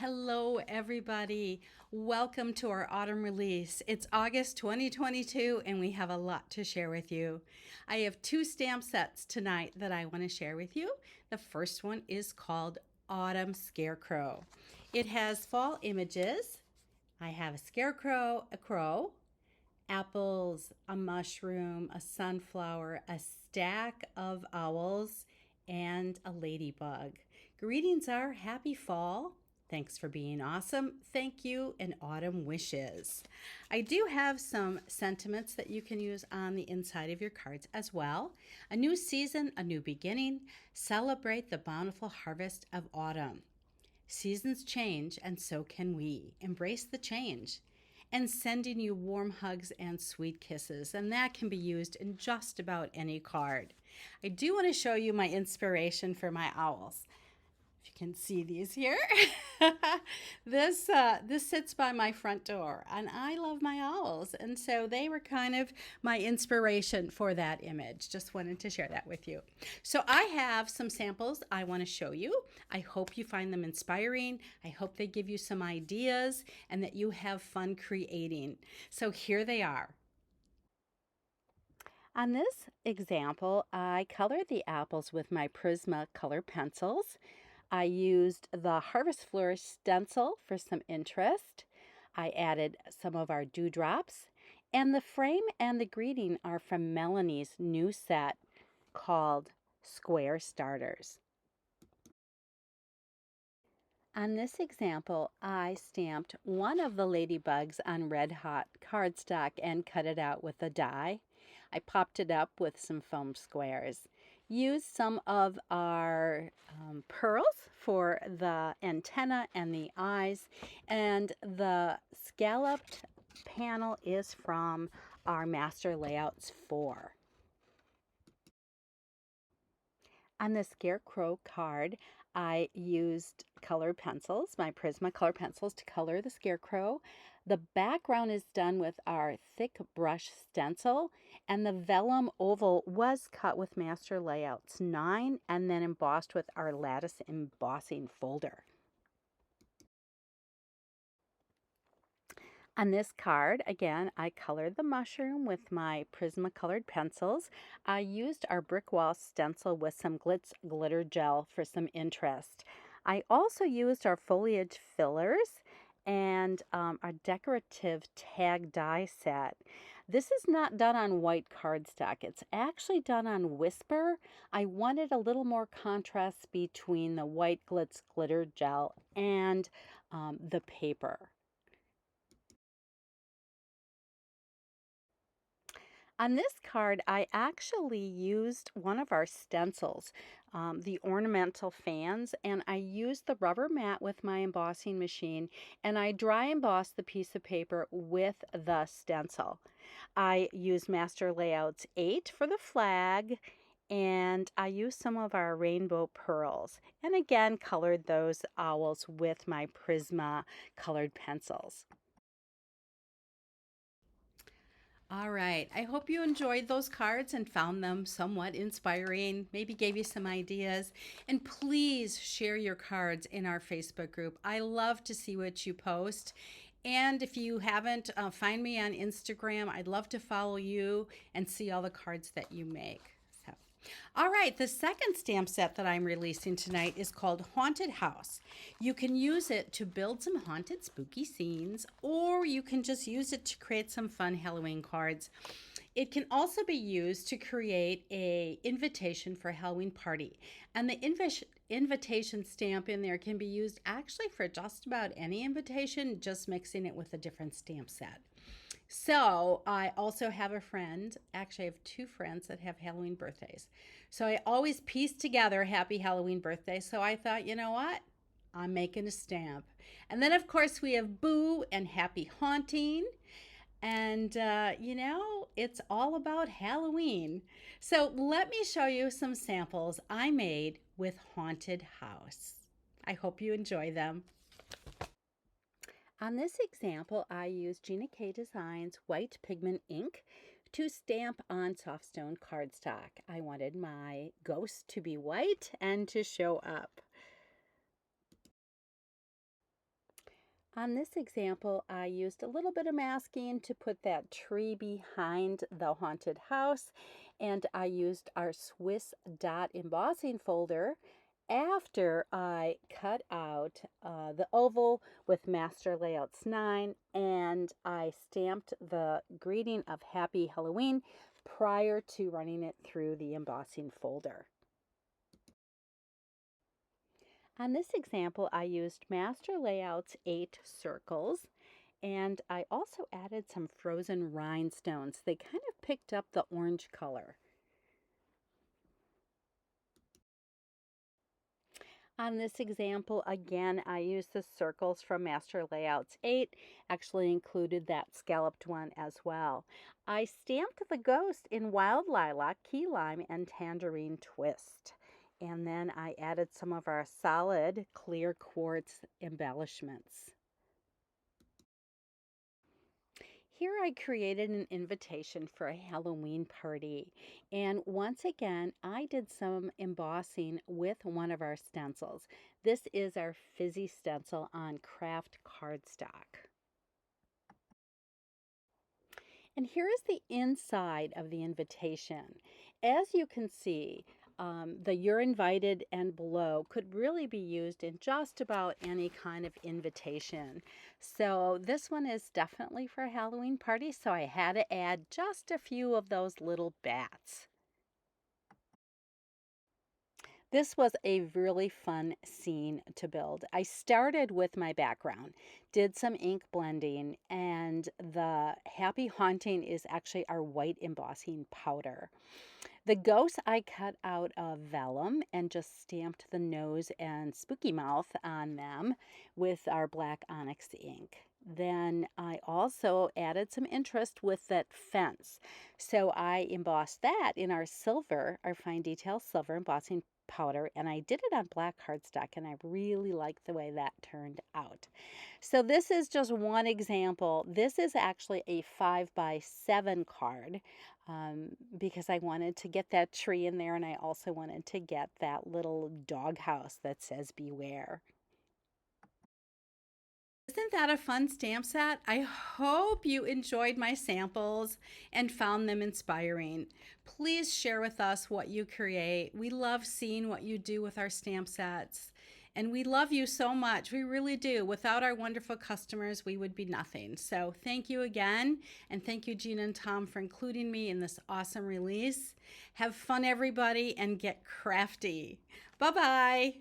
Hello, everybody. Welcome to our autumn release. It's August 2022, and we have a lot to share with you. I have two stamp sets tonight that I want to share with you. The first one is called Autumn Scarecrow. It has fall images. I have a scarecrow, a crow, apples, a mushroom, a sunflower, a stack of owls, and a ladybug. Greetings are happy fall. Thanks for being awesome. Thank you, and autumn wishes. I do have some sentiments that you can use on the inside of your cards as well. A new season, a new beginning. Celebrate the bountiful harvest of autumn. Seasons change, and so can we. Embrace the change. And sending you warm hugs and sweet kisses. And that can be used in just about any card. I do want to show you my inspiration for my owls. If you can see these here. This sits by my front door, and I love my owls, and so they were kind of my inspiration for that image. Just wanted to share that with you. So I have some samples I want to show you. I hope you find them inspiring. I hope they give you some ideas and that you have fun creating. So here they are. On this example, I colored the apples with my Prisma color pencils. I used the Harvest Flourish stencil for some interest. I added some of our dewdrops. And the frame and the greeting are from Melanie's new set called Square Starters. On this example, I stamped one of the ladybugs on red hot cardstock and cut it out with a die. I popped it up with some foam squares. Used some of our pearls for the antenna and the eyes, and the scalloped panel is from our Master Layouts 4. On the Scarecrow card, I used colored pencils, my Prisma color pencils, to color the Scarecrow. The background is done with our thick brush stencil, and the vellum oval was cut with Master Layouts 9 and then embossed with our lattice embossing folder. On this card, again, I colored the mushroom with my Prisma colored pencils. I used our brick wall stencil with some glitz glitter gel for some interest. I also used our foliage fillers and our decorative tag die set. This is not done on white cardstock. It's actually done on Whisper. I wanted a little more contrast between the white glitz glitter gel and the paper. On this card, I actually used one of our stencils, the ornamental fans, and I used the rubber mat with my embossing machine, and I dry embossed the piece of paper with the stencil. I used Master Layouts 8 for the flag, and I used some of our rainbow pearls, and again colored those owls with my Prisma colored pencils. All right. I hope you enjoyed those cards and found them somewhat inspiring, maybe gave you some ideas. And please share your cards in our Facebook group. I love to see what you post. And if you haven't, find me on Instagram. I'd love to follow you and see all the cards that you make. So, all right, the second stamp set that I'm releasing tonight is called Haunted House. You can use it to build some haunted spooky scenes, or you can just use it to create some fun Halloween cards. It can also be used to create a invitation for a Halloween party. And the invitation stamp in there can be used actually for just about any invitation, just mixing it with a different stamp set. So I also have a friend, actually I have two friends that have Halloween birthdays. So I always piece together happy Halloween birthday. So I thought, you know what? I'm making a stamp. And then of course we have Boo and Happy Haunting. And, it's all about Halloween. So let me show you some samples I made with Haunted House. I hope you enjoy them. On this example, I used Gina K Designs white pigment ink to stamp on softstone cardstock. I wanted my ghost to be white and to show up. On this example, I used a little bit of masking to put that tree behind the haunted house, and I used our Swiss dot embossing folder after I cut out the oval with Master Layouts 9, and I stamped the greeting of Happy Halloween prior to running it through the embossing folder. On this example, I used Master Layouts 8 circles, and I also added some frozen rhinestones. They kind of picked up the orange color. On this example, again, I used the circles from Master Layouts 8, actually included that scalloped one as well. I stamped the ghost in Wild Lilac, Key Lime, and Tangerine Twist. And then I added some of our solid clear quartz embellishments. Here I created an invitation for a Halloween party. And once again, I did some embossing with one of our stencils. This is our fizzy stencil on craft cardstock. And here is the inside of the invitation. As you can see, the "You're Invited" and below could really be used in just about any kind of invitation. So this one is definitely for a Halloween party, so I had to add just a few of those little bats. This was a really fun scene to build. I started with my background, did some ink blending, and the Happy Haunting is actually our white embossing powder. The ghosts I cut out of vellum and just stamped the nose and spooky mouth on them with our black onyx ink. Then I also added some interest with that fence. So I embossed that in our silver, our fine detail silver embossing powder, and I did it on black cardstock, and I really like the way that turned out. So this is just one example. This is actually a 5x7 card because I wanted to get that tree in there, and I also wanted to get that little doghouse that says beware. Isn't that a fun stamp set? I hope you enjoyed my samples and found them inspiring. Please share with us what you create. We love seeing what you do with our stamp sets. And we love you so much. We really do. Without our wonderful customers, we would be nothing. So thank you again. And thank you, Gina and Tom, for including me in this awesome release. Have fun, everybody, and get crafty. Bye-bye.